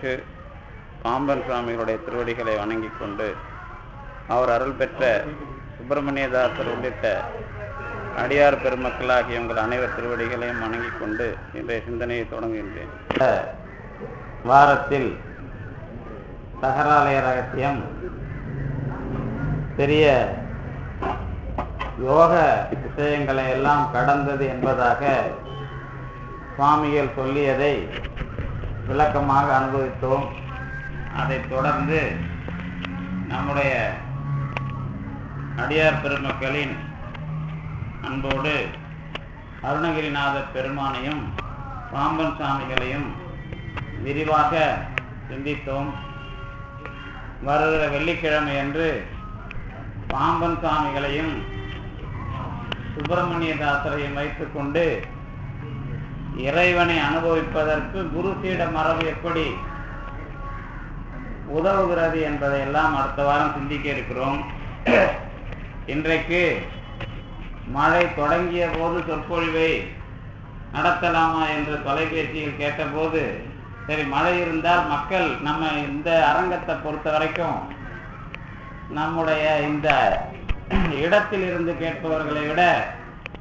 அருள்மிகு பாம்பன் சுவாமிகளுடைய திருவடிகளை வணங்கி கொண்டு அவர் அருள் பெற்ற சுப்பிரமணியதாசர் உள்ளிட்ட அடியார் பெருமக்களாகிய உங்கள் அனைவர் திருவடிகளையும் வணங்கி கொண்டு இன்றைய சிந்தனையை தொடங்குகின்றேன். வாரத்தில் சகராலய ரகசியம் பெரிய யோக விஷயங்களை எல்லாம் கடந்தது என்பதாக சுவாமிகள் சொல்லியதை விளக்கமாக அனுபவித்தோம். அதைத் தொடர்ந்து நம்முடைய அடியார் பெருமக்களின் அன்போடு அருணகிரிநாத பெருமானையும் பாம்பன் சாமிகளையும் விரிவாக சிந்தித்தோம். வருகிற வெள்ளிக்கிழமை அன்று பாம்பன் சாமிகளையும் சுப்பிரமணியதாசரையும் வைத்துக்கொண்டு இறைவனை அனுபவிப்பதற்கு குரு சீட மரபு எப்படி உதவுகிறது என்பதையெல்லாம் அடுத்த வாரம் சிந்திக்க இருக்கிறோம். இன்றைக்கு மழை தொடங்கிய போது சொற்பொழிவை நடத்தலாமா என்று தொலைபேசியில் கேட்டபோது, சரி மழை இருந்தால் மக்கள் நம்ம இந்த அரங்கத்தை பொறுத்த வரைக்கும் நம்முடைய இந்த இடத்தில் இருந்து கேட்பவர்களை விட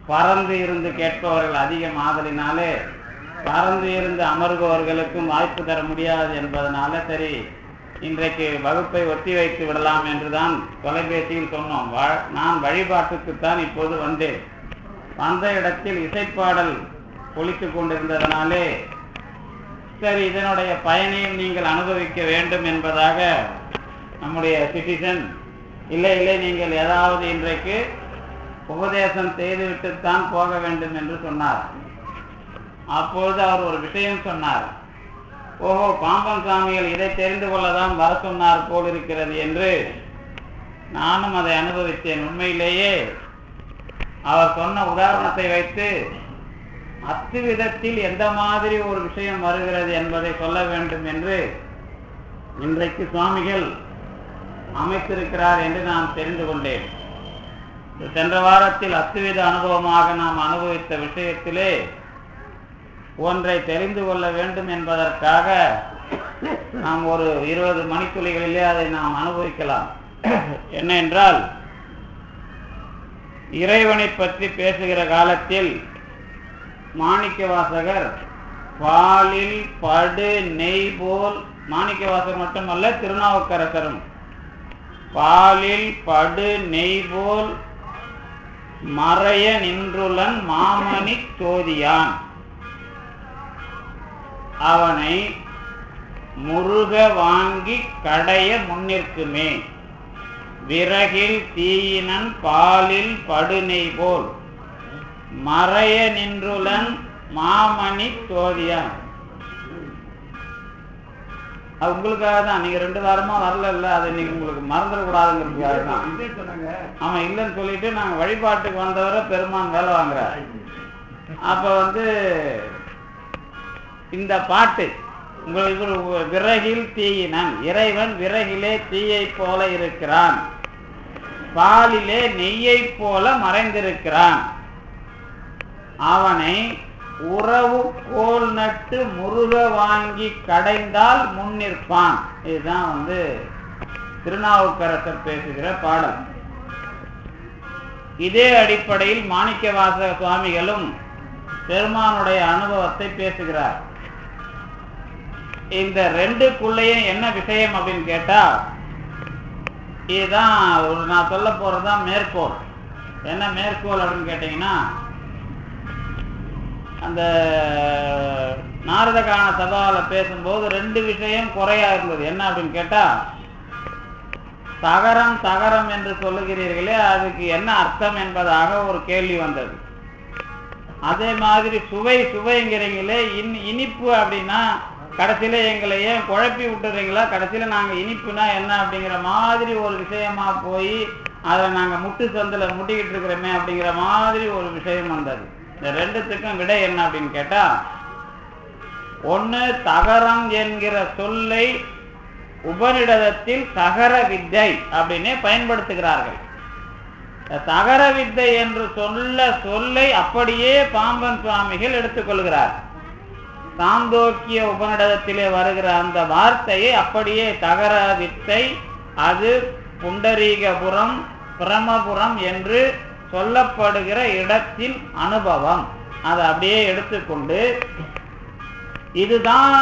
பறந்து இருந்து கேட்பவர்கள் அதிகம் ஆதலினாலே பறந்து இருந்து அமர்பவர்களுக்கும் வாய்ப்பு தர முடியாது என்பதனால சரி இன்றைக்கு வகுப்பை ஒத்தி வைத்து விடலாம் என்றுதான் தொலைபேசியில் சொன்னோம். நான் வழிபாட்டுக்குத்தான் இப்போது வந்தேன். வந்த இடத்தில் இசைப்பாடல் ஒலித்து கொண்டிருந்ததனாலே சரி இதனுடைய பயனையும் நீங்கள் அனுபவிக்க வேண்டும் என்பதாக நம்முடைய சிட்டிசன் இல்லை நீங்கள் ஏதாவது இன்றைக்கு உபதேசம் செய்துவிட்டுத்தான் போக வேண்டும் என்று சொன்னார். அப்பொழுது அவர் ஒரு விஷயம் சொன்னார். ஓஹோ, பாம்பன் சாமிகள் இதை தெரிந்து கொள்ளதான் வர சொன்னார் போல் இருக்கிறது என்று நானும் அதை அனுபவித்தேன். உண்மையிலேயே அவர் சொன்ன உதாரணத்தை வைத்து அத்துவிதத்தில் எந்த மாதிரி ஒரு விஷயம் வருகிறது என்பதை சொல்ல வேண்டும் என்று இன்றைக்கு சுவாமிகள் அமைத்திருக்கிறார் என்று நான் தெரிந்து கொண்டேன். சென்ற வாரத்தில் அத்துவித அனுபவமாக நாம் அனுபவித்த விஷயத்திலே ஒன்றை தெரிந்து கொள்ள வேண்டும் என்பதற்காக நாம் ஒரு 20 மணித்துளிகளிலே அதை நாம் அனுபவிக்கலாம். என்ன என்றால், இறைவனை பற்றி பேசுகிற காலத்தில் மாணிக்கவாசகர் பாலில் படு நெய் போல், மாணிக்கவாசகர் மட்டுமல்ல திருநாவுக்கரசரும் பாலில் படு நெய் போல் மறைய நின்றுளன் மாமணி சோதியான் அவனை முருக வாங்கி கடைய முன்னிற்குமே விறகில் தீயினன் பாலில் படுநெய் போல் மறைய நின்றுளன் மாமணி சோதியான். அது உங்களுக்காக தான். நீங்க 2 வாரமா வரல, அதை நீங்க உங்களுக்கு மறந்துடக்கூடாதுங்கிறதுக்காக தான். ஆமா, இல்லைன்னு சொல்லிட்டு நாங்க வழிபாட்டுக்கு வந்தவரை பெருமான் வேலை வாங்குறார். அப்ப இந்த பாட்டு உங்களுக்கு விறகில் தீயினன், இறைவன் விறகிலே தீயை போல இருக்கிறான், பாலிலே நெய்யை போல மறைந்திருக்கிறான், அவனை உறவு கோல் நட்டு முருக வாங்கி கடைந்தால் முன்னிற்பான். இதுதான் திருநாவுக்கரசர் பேசுகிற பாடல். இதே அடிப்படையில் மாணிக்கவாசக சுவாமிகளும் பெருமானுடைய அனுபவத்தை பேசுகிறார். இந்த 2க்குள்ளேயும் என்ன விஷயம் அப்படின்னு கேட்டா, இதுதான் நான் சொல்ல போறதுதான் மேற்கோள். என்ன மேற்கோள் அப்படின்னு கேட்டீங்கன்னா, அந்த நாரதகான சபாவில் பேசும்போது 2 விஷயம் குறையா இருந்தது. என்ன அப்படின்னு கேட்டா, தகரம் தகரம் என்று சொல்லுகிறீர்களே அதுக்கு என்ன அர்த்தம் என்பதாக ஒரு கேள்வி வந்தது. அதே மாதிரி சுவை சுவைங்கிறீங்களே, இனிப்பு அப்படின்னா கடைசியில எங்களை ஏன் குழப்பி விட்டுறீங்களா, கடைசியில நாங்க இனிப்புனா என்ன அப்படிங்கிற மாதிரி ஒரு விஷயமா போய் அதை நாங்க முட்டு சந்தில முட்டிக்கிட்டு இருக்கிறோமே அப்படிங்கிற மாதிரி ஒரு விஷயம் வந்தது. இந்த 2த்துக்கும் விடை என்ன அப்படின்னு கேட்டா, ஒண்ணு தகரம் என்கிற சொல்லை உபநிடதத்தில் தகர வித்தை அப்படின்னே பயன்படுத்துகிறார்கள். தகர வித்தை என்று சொல்லை அப்படியே பாம்பன் சுவாமிகள் எடுத்துக்கொள்கிறார். சாந்தோக்கிய உபநிடதத்திலே வருகிற அந்த வார்த்தையை அப்படியே தகர வித்தை, அது புண்டரீகபுரம் பிரமபுரம் என்று சொல்லப்படுகிற இடத்தின் அனுபவம், அதை அப்படியே எடுத்துக்கொண்டு இதுதான்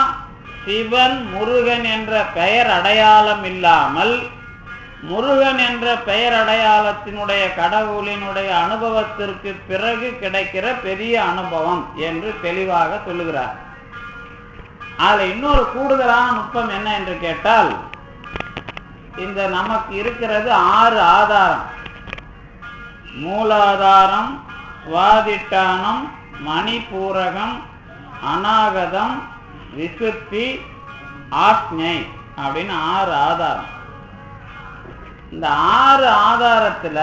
சிவன் முருகன் என்ற பெயர் அடையாளம் இல்லாமல் முருகன் என்ற பெயர் அடையாளத்தினுடைய கடவுளினுடைய அனுபவத்திற்கு பிறகு கிடைக்கிற பெரிய அனுபவம் என்று தெளிவாக சொல்லுகிறார். அதுல இன்னொரு கூடுதலான நுட்பம் என்ன என்று கேட்டால், இந்த நமக்கு இருக்கிறது 6 ஆதாரம். மூலாதாரம், சுவாதிட்டானம், மணிபூரகம், அநாகதம், விசுத்தி, ஆக்ஞை அப்படின்னு 6 ஆதாரம். இந்த 6 ஆதாரத்துல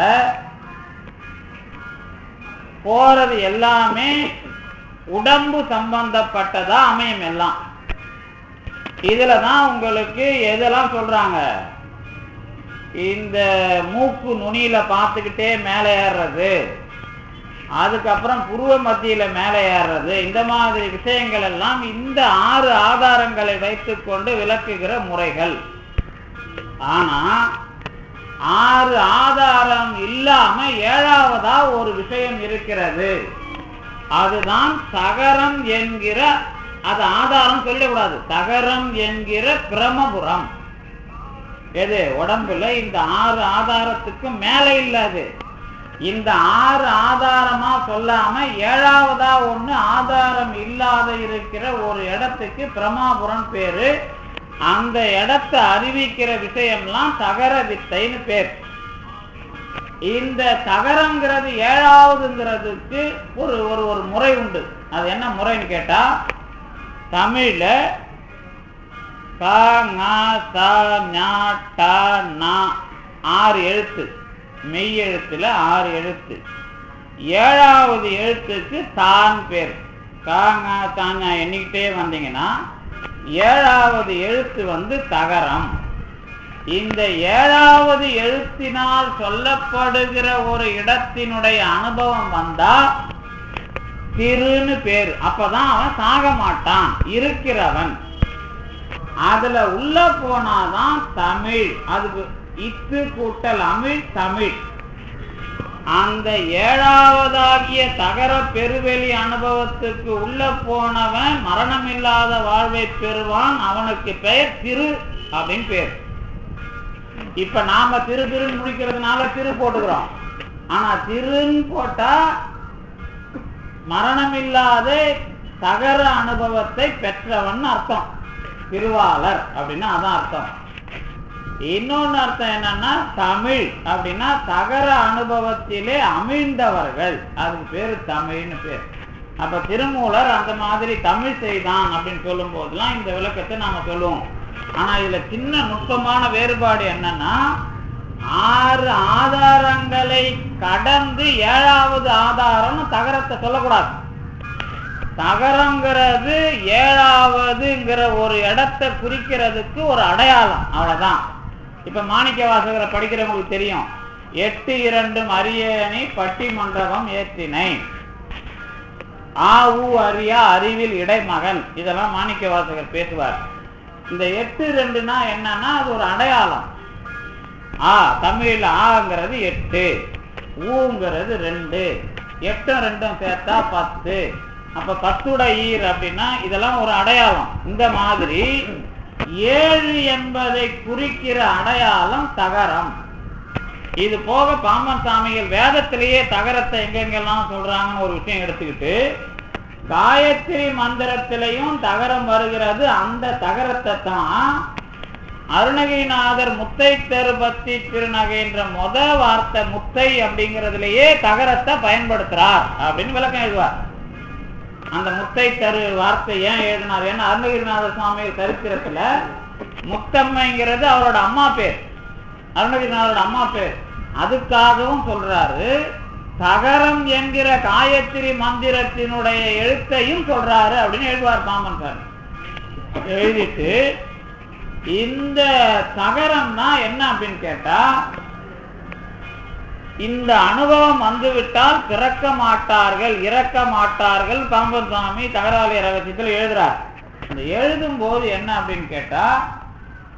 போறது எல்லாமே உடம்பு சம்பந்தப்பட்டதா அமையும். எல்லாம் இதுலதான் உங்களுக்கு எதெல்லாம் சொல்றாங்க, இந்த மூக்கு நுனியில பார்த்துக்கிட்டே மேலே ஏறுறது, அதுக்கப்புறம் புருவ மத்தியில மேலே ஏறுறது, இந்த மாதிரி விஷயங்கள் எல்லாம் இந்த 6 ஆதாரங்களை வைத்துக்கொண்டு விளக்குகிற முறைகள். ஆனா 6 ஆதாரம் இல்லாம 7வதா ஒரு விஷயம் இருக்கிறது. அதுதான் தகரம் என்கிற, அது ஆதாரம் சொல்லக்கூடாது, தகரம் என்கிற பிரமபுரம். எது உடம்புல இந்த 6 ஆதாரத்துக்கு மேல இல்லாது, இந்த 6 ஆதாரமா சொல்லாம 7வதா ஒண்ணு ஆதாரம் இல்லாத இருக்கிற ஒரு இடத்துக்கு பிரமாபுரம் பேரு. அந்த இடத்தை அறிவிக்கிற விஷயம்லாம் தகர வித்தைன்னு பேர். இந்த தகரங்கிறது 7வதுங்கிறதுக்கு ஒரு ஒரு ஒரு முறை உண்டு. அது என்ன முறைன்னு கேட்டா, தமிழ்ல க, ங, ச, ஞ, ட, ந 6 எழுத்து, மெய் எழுத்துல 6 எழுத்து. 7வது எழுத்துக்கு தான் பேர். க, ங, ச, ஞ எண்ணிக்கிட்டே வந்தீங்கன்னா 7வது எழுத்து தகரம். இந்த 7வது எழுத்தினால் சொல்லப்படுகிற ஒரு இடத்தினுடைய அனுபவம் வந்தா திருன்னு பேரு. அப்பதான் அவன் சாக மாட்டான், இருக்கிறவன். அதுல உள்ள போனாதான் தமிழ். அதுக்கு இத்து கூட்டல் அமிழ் தமிழ். அந்த 7வதாகிய தகர பெருவெளி அனுபவத்துக்கு உள்ள போனவன் மரணமில்லாத வாழ்வை பெறுவான். அவனுக்கு பெயர் திரு அப்படின்னு பேர். இப்ப நாம திரு திருன்னு முடிக்கிறதுனால திரு போட்டுக்கிறோம். ஆனா திருன்னு போட்டா மரணமில்லாத தகர அனுபவத்தை பெற்றவன் அர்த்தம். திருவாளர் அப்படின்னா அதான் அர்த்தம். இன்னொன்னு அர்த்தம் என்னன்னா, தமிழ் அப்படின்னா தகர அனுபவத்திலே அமிழ்ந்தவர்கள், அதுக்கு பேரு தமிழ்னு பேர். அப்ப திருமூலர் அந்த மாதிரி தமிழ் செய்தான் அப்படின்னு சொல்லும் போதுலாம் இந்த விளக்கத்தை நாம சொல்லுவோம். ஆனா இதுல சின்ன நுட்பமான வேறுபாடு என்னன்னா, 6 ஆதாரங்களை கடந்து 7வது ஆதாரம் தகரத்தை சொல்லக்கூடாது. தகரங்கிறது 7வதுங்கிற ஒரு இடத்தை குறிக்கிறதுக்கு ஒரு அடையாளம், அவ்வளவுதான். இப்ப மாணிக்க வாசகரை படிக்கிறவங்களுக்கு தெரியும், 8 அரியணை பட்டி மண்டபம் ஏற்றினை, ஆவு அறியா அறிவில் இடைமகன், இதெல்லாம் மாணிக்க வாசகர் பேசுவார். இந்த 8 என்னன்னா அது ஒரு அடையாளம். தமிழ்ல ஆங்கிறது 8, ஊங்கிறது 2, 8 2 சேர்த்தா 10. அப்ப 10 ஈர் அப்படின்னா இதெல்லாம் ஒரு அடையாளம். இந்த மாதிரி 7 என்பதை குறிக்கிற அடையாளம் தகரம். இது போக பாம்பன் சாமிகள் வேதத்திலேயே தகரத்தை எங்கெங்கெல்லாம் சொல்றாங்கன்னு ஒரு விஷயம் எடுத்துக்கிட்டு, காயத்ரி மந்திரத்திலையும் தகரம் வருகிறது. அந்த தகரத்தை தான் அருணகிரிநாதர் முத்தை தருபத்தி திருநகைன்ற வார்த்தை முத்தை அப்படிங்கிறதுலயே தகரத்தை பயன்படுத்துறார் அப்படின்னு விளக்கம் எழுதுவார். அந்த முத்தை தரு வார்த்தை ஏன் எழுதினார்? ஏன்னா அருணகிரிநாத சுவாமி சரித்திரத்துல முத்தம்மைங்கிறது அவரோட அம்மா பேர், அருணகிரிநாதரோட அம்மா பேர். அதுக்காகவும் சொல்றாரு. தகரம் என்கிற காயத்ரி மந்திரத்தினுடைய எழுத்தையும் சொல்றாரு அப்படின்னு எழுதுவார் பாம்பன் சார். எழுதிட்டு இந்த தகரம்னா என்ன அப்படின்னு கேட்டா, இந்த அனுபவம் வந்துவிட்டால் பிறக்க மாட்டார்கள், இறக்க மாட்டார்கள். பாம்பன் சுவாமி தகராலய ரகசியத்தில் எழுதுறார். இந்த எழுதும் போது என்ன அப்படின்னு கேட்டா,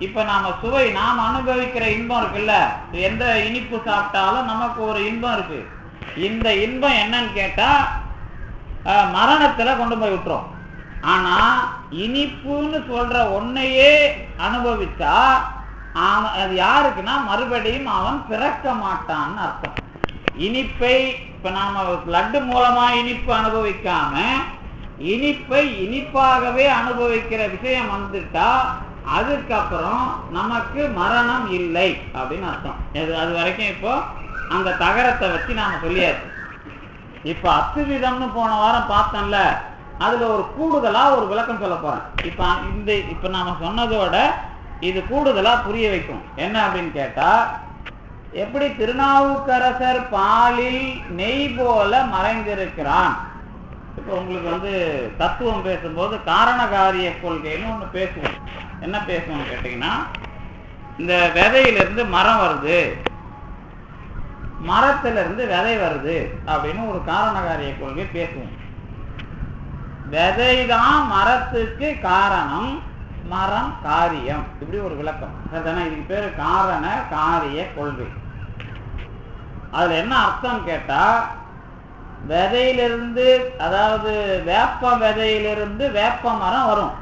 இப்ப நாம சுவை நாம் அனுபவிக்கிற இன்பம் இருக்குல்ல, எந்த இனிப்பு சாப்பிட்டாலும் நமக்கு ஒரு இன்பம் இருக்கு. இந்த இன்பம் என்னன்னு கேட்டா மரணத்துல கொண்டு போய் விட்டுரும். ஆனா இனிப்புன்னு சொல்ற ஒன்னையே அனுபவிச்சா அது யாருக்குன்னா மறுபடியும் அவன் பிறக்க மாட்டான்னு அர்த்தம். இனிப்பை இப்ப நாம லட்டு மூலமா இனிப்பு அனுபவிக்காம இனிப்பை இனிப்பாகவே அனுபவிக்கிற விஷயம் வந்துட்டா அதுக்கப்புறம் நமக்கு மரணம் இல்லை அப்படின்னு அர்த்தம். அது வரைக்கும் இப்போ அந்த தகரத்தை வச்சு நாம சொல்லியாச்சு. இப்ப அத்துவிதம்னு போன வாரம் பார்த்தோம்ல, அதுல ஒரு கூடுதலா ஒரு விளக்கம் சொல்ல போறேன். இப்ப நாம சொன்னதோட இது கூடுதலா புரிய வைக்கும். என்ன அப்படின்னு கேட்டா, எப்படி திருநாவுக்கரசர் பாலில் நெய் போல மறைந்திருக்கிறான். இப்ப உங்களுக்கு தத்துவம் பேசும்போது காரணகாரிய கொள்கைன்னு ஒண்ணு பேசுவோம். என்ன பேசுவோம் கேட்டீங்கன்னா, இந்த விதையிலிருந்து மரம் வருது, மரத்திலிருந்து விதை வருது அப்படின்னு ஒரு காரணகாரிய கொள்கை பேசுவோம். விதைதான் மரத்துக்கு காரணம், மரம் காரியம், இப்படி ஒரு விளக்கம். இதுக்கு பேரு காரண காரிய கொள்கை. அதுல என்ன அர்த்தம் கேட்டா, விதையிலிருந்து, அதாவது வேப்ப விதையிலிருந்து வேப்ப மரம் வரும்,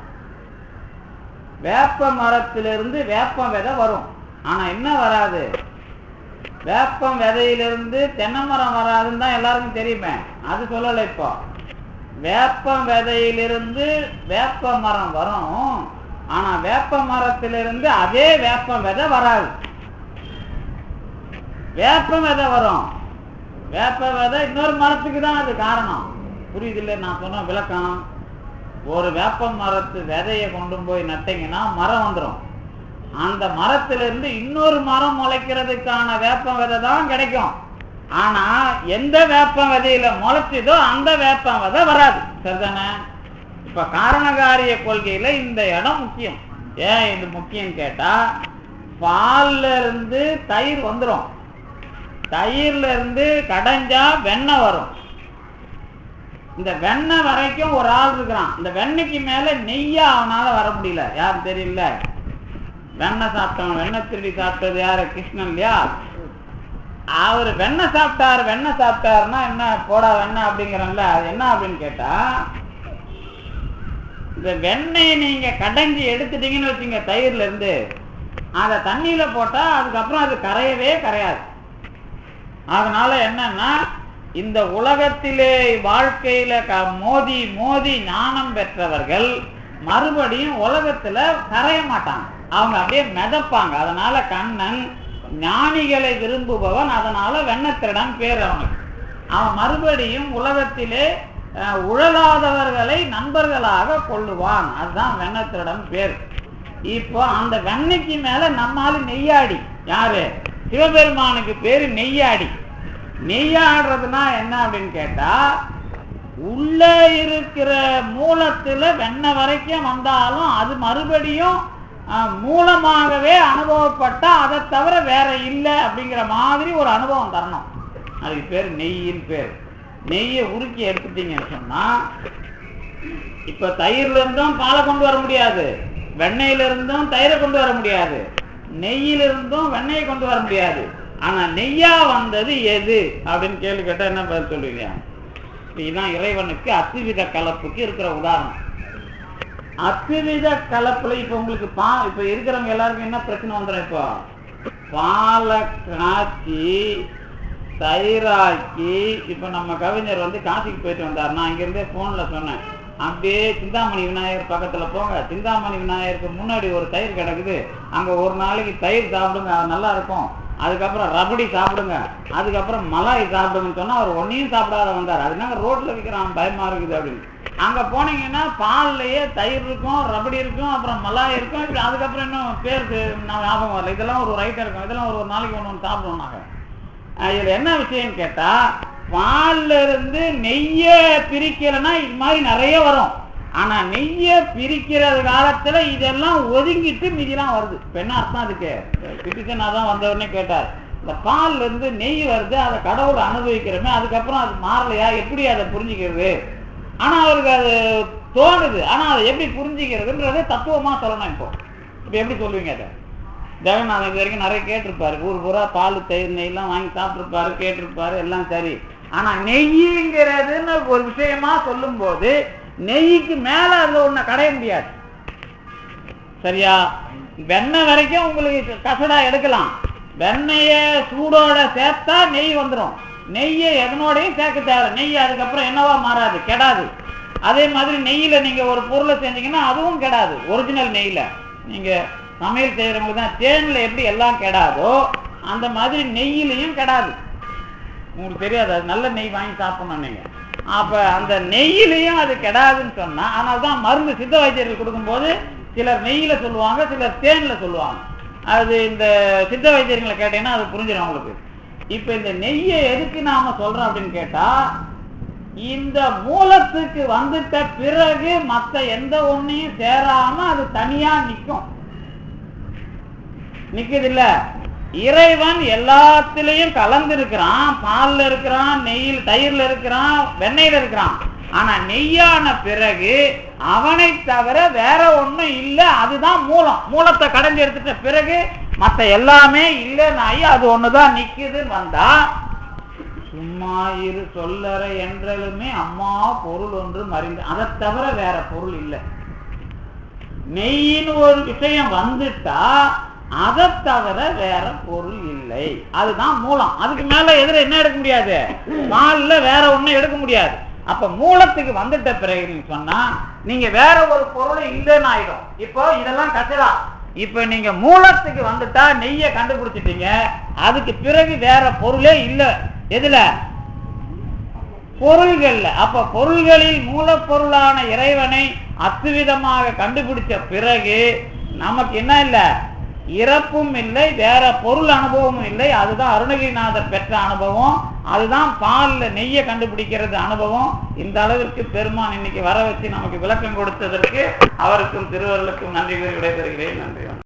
வேப்ப மரத்திலிருந்து வேப்ப விதை வரும். ஆனா என்ன வராது? வேப்பம் விதையிலிருந்து தென்னை மரம் வராதுன்னு தான் எல்லாருக்கும் தெரியுமே, அது சொல்லலை. இப்போ வேப்பம் விதையிலிருந்து வேப்ப மரம் வரும், ஆனா வேப்ப மரத்திலிருந்து அதே வேப்ப விதை வராது. வேப்ப விதை வரும், வேப்ப விதை இன்னொரு மரத்துக்கு தான் அது காரணம். புரியுது இல்லை நான் சொன்ன விளக்கம்? ஒரு வேப்ப மரத்து விதையை கொண்டு போய் நட்டீங்கன்னா மரம் வந்துடும். அந்த மரத்திலிருந்து இன்னொரு மரம் முளைக்கிறதுக்கான வேப்ப விதை தான் கிடைக்கும். ஆனா எந்த வேப்ப விதையில முளைச்சதோ அந்த வேப்ப விதை வராது. சரிதானே? இப்ப காரணகாரிய கொள்கையில இந்த இடம் முக்கியம். ஏன் இது முக்கியம் கேட்டா, பால்ல இருந்து தயிர் வந்துடும், தயிர்ல இருந்து கடைஞ்சா வெண்ணெய் வரும். இந்த வெண்ணெய் வரைக்கும் ஒரு ஆள் இருக்கிறான், இந்த வெண்ணெய்க்கு மேல நெய்யா அவனால வர முடியல. யாரும் தெரியல, வெண்ணெய் சாப்பிட்டவன், வெண்ணெய் திருடி சாப்பிட்டது யாரு? கிருஷ்ணன் இல்லையா? அவர் வெண்ணெய் சாப்பிட்டாரு. வெண்ணெய் சாப்பிட்டாருன்னா என்ன, போடா வெண்ணெய் அப்படிங்கிறன்ல, அது என்ன அப்படின்னு கேட்டா, இந்த வெண்ணெயை நீங்க கடைஞ்சி எடுத்துட்டீங்கன்னு வச்சுங்க தயிர்ல இருந்து, அதை தண்ணியில போட்டா அதுக்கப்புறம் அது கரையவே கரையாது. அதனால என்னன்னா, இந்த உலகத்திலே வாழ்க்கையில மோதி மோதி ஞானம் பெற்றவர்கள் மறுபடியும் உலகத்துல கரைய மாட்டாங்க, அவங்க அப்படியே மிதப்பாங்க. அதனால கண்ணன் ஞானிகளை விரும்புபவன், அதனால வெண்ணத்திரடன் பேர் அவனுக்கு. அவன் மறுபடியும் உலகத்திலே உழலாதவர்களை நண்பர்களாக கொள்ளுவான், அதுதான் வெண்ணத்திரடன் பேர். இப்போ அந்த வெண்ணெய்க்கு மேல நம்மால நெய்யாடி, யாரு? சிவபெருமானுக்கு பேரு நெய்யாடி. நெய்யாடுறதுனா என்ன அப்படின்னு கேட்டா, உள்ள இருக்கிற மூலத்துல வெண்ணெய் வரைக்கும் வந்தாலும் அது மறுபடியும் மூலமாகவே அனுபவப்பட்டா அதை தவிர வேற இல்லை அப்படிங்கிற மாதிரி ஒரு அனுபவம் தரணும். அதுக்கு பேர் நெய்யின் பேர். நெய்யை உருக்கி எடுத்துட்டீங்கன்னு சொன்னா, இப்ப தயிர்ல இருந்தும் பாலை கொண்டு வர முடியாது, வெண்ணெயில இருந்தும் தயிரை கொண்டு வர முடியாது, நெய்யிலிருந்தும் வெண்ணெயை கொண்டு வர முடியாது. ஆனா நெய்யா வந்தது எது அப்படின்னு கேள்வி கேட்டா என்ன பதில் சொல்லுவீங்க? இதுதான் இறைவனுக்கு அத்துவித கலப்புக்கு இருக்கிற உதாரணம். அத்துவித கலப்புல இப்ப உங்களுக்கு இப்ப இருக்கிறவங்க எல்லாருக்கும் என்ன பிரச்சனை வந்துடும்? இப்போ பாலை காய்ச்சி தயிராக்கி, இப்ப நம்ம கவிஞர் காசிக்கு போயிட்டு வந்தார், நான் இங்கிருந்தே போன்ல சொன்னேன், அப்படியே சிந்தாமணி விநாயகர் பக்கத்துல போங்க, சிந்தாமணி விநாயகருக்கு முன்னாடி ஒரு தயிர் கிடக்குது, அங்க ஒரு நாளைக்கு தயிர் சாப்பிடுங்க, அது நல்லா இருக்கும். அதுக்கப்புறம் ரபடி சாப்பிடுங்க, அதுக்கப்புறம் மலாய் சாப்பிடுங்கன்னு சொன்னா அவர் ஒன்னையும் சாப்பிடாத வந்தார். அதனால ரோட்ல விற்கிறான், பயமா இருக்குது அப்படின்னு. அங்க போனீங்கன்னா பால்லையே தயிர் இருக்கும், ரபடி இருக்கும், அப்புறம் மலாய் இருக்கும், இப்படி அதுக்கப்புறம் இன்னும் பேருக்கு நான் ஞாபகம் வரல, இதெல்லாம் ஒரு ரைட்டர் இருக்கும், இதெல்லாம் ஒரு நாளைக்கு ஒன்று சாப்பிடுவோம் நாங்க. இதுல என்ன விஷயம் கேட்டா, பால்ல இருந்து நெய்ய பிரிக்கலைன்னா இது மாதிரி நிறைய வரும். ஆனா நெய்ய பிரிக்கிற காலத்துல இதெல்லாம் ஒதுங்கிட்டு மீதிலாம் வருது. இப்ப என்ன அர்த்தம் அதுக்கு? பிடிச்சனா தான் வந்தவொடனே கேட்டார், இந்த பால்ல இருந்து நெய் வருது, அதை கடவுளை அனுபவிக்கிறோமே, அதுக்கப்புறம் அது மாறலையா, எப்படி அதை புரிஞ்சுக்கிறது? ஆனா அவருக்கு அது தோணுது. ஆனா அதை எப்படி புரிஞ்சுக்கிறதுன்றதை தத்துவமா சொல்லணும். இப்போ எப்படி சொல்லுவீங்க அதை? ஜெகநாதன் இது வரைக்கும் நிறைய கேட்டிருப்பாரு, ஊர் பூரா பால் தயிர் நெய்லாம் வாங்கி சாப்பிட்ருப்பாரு, கேட்டிருப்பாரு, எல்லாம் சரி. ஆனா நெய்ங்கிறதுன்னு ஒரு விஷயமா சொல்லும் போது நெய்க்கு மேல அதுல ஒண்ணு கடைய முடியாது. சரியா? வெண்ணெய் வரைக்கும் உங்களுக்கு கசடா எடுக்கலாம். வெண்ணெய சூடோட சேர்த்தா நெய் வந்துடும். நெய்யை எதனோடையும் சேர்க்க தேவை. நெய் அதுக்கப்புறம் என்னவா மாறாது, கெடாது. அதே மாதிரி நெய்யில நீங்க ஒரு பொருளை செஞ்சீங்கன்னா அதுவும் கெடாது. ஒரிஜினல் நெய்ல நீங்க சமையல் செய்யறவங்களுக்கு தான் தேன்ல எப்படி எல்லாம் கெடாதோ அந்த மாதிரி நெய்யிலையும் கெடாது. உங்களுக்கு தெரியாது, அது நல்ல நெய் வாங்கி சாப்பிடணும் நீங்க. அப்ப அந்த நெய்யிலையும் அது கெடாதுன்னு சொன்னா, ஆனால் தான் மருந்து சித்த வைத்தியர்கள் கொடுக்கும்போது சிலர் நெய்யில சொல்லுவாங்க, சிலர் தேன்ல சொல்லுவாங்க. அது இந்த சித்த வைத்தியர்களை கேட்டீங்கன்னா அது புரிஞ்சிடும் அவங்களுக்கு. இப்ப இந்த நெய்யை எதுக்கு நாம சொல்றோம் அப்படின்னு கேட்டா, இந்த மூலத்துக்கு வந்துட்ட பிறகு மற்ற எந்த ஒன்னையும் சேராம அது தனியா நிக்குது இல்ல. இறைவன் எல்லாத்திலையும் கலந்து இருக்கிறான். பால்ல இருக்கிறான், நெய்யில் தயிர்ல இருக்கிறான், வெண்ணெயில இருக்கிறான். ஆனா நெய்யான பிறகு அவனை தவிர வேற ஒண்ணும் இல்லை. அதுதான் மூலம். மூலத்தை கடைஞ்சி எடுத்துட்ட பிறகு மற்ற எல்லாமே இல்லைன்னாயி அது ஒண்ணுதான் நிக்குதுன்னு வந்தா, சும்மா இரு சொல்லற என்றாலுமே அம்மா பொருள் ஒன்று மறிந்து, அதை தவிர வேற பொருள் இல்லை. நெய்யின்னு ஒரு விஷயம் வந்துட்டா அதை தவிர வேற பொருள் இல்லை. அதுதான் மூலம். அதுக்கு மேல எதிர என்ன எடுக்க முடியாது, பால்ல வேற ஒண்ணும் எடுக்க முடியாது. அப்ப மூலத்துக்கு வந்துட்ட பிறகு நீங்க சொன்னா நீங்க வேற ஒரு பொருள் இல்லைன்னு ஆயிடும். இப்போ இதெல்லாம் கசடா. இப்ப நீங்க மூலத்துக்கு வந்துட்டா நெய்யை கண்டுபிடிச்சிட்டீங்க. அதுக்கு பிறகு வேற பொருளே இல்லை. எதுல? பொருள்கள்ல. அப்ப பொருள்களில் மூலப்பொருளான இறைவனை அத்துவிதமாக கண்டுபிடிச்ச பிறகு நமக்கு என்ன இல்லை, இறப்பும் இல்லை, வேற பொருள் அனுபவமும் இல்லை. அதுதான் அருணகிரிநாதர் பெற்ற அனுபவம். அதுதான் பால்ல நெய்யை கண்டுபிடிக்கிறது அனுபவம். இந்த அளவிற்கு பெருமான் இன்னைக்கு வர வச்சு நமக்கு விளக்கம் கொடுத்ததற்கு அவருக்கும் திருவருளுக்கும் நன்றி கூறி விடைபெறுகிறேன். நன்றி.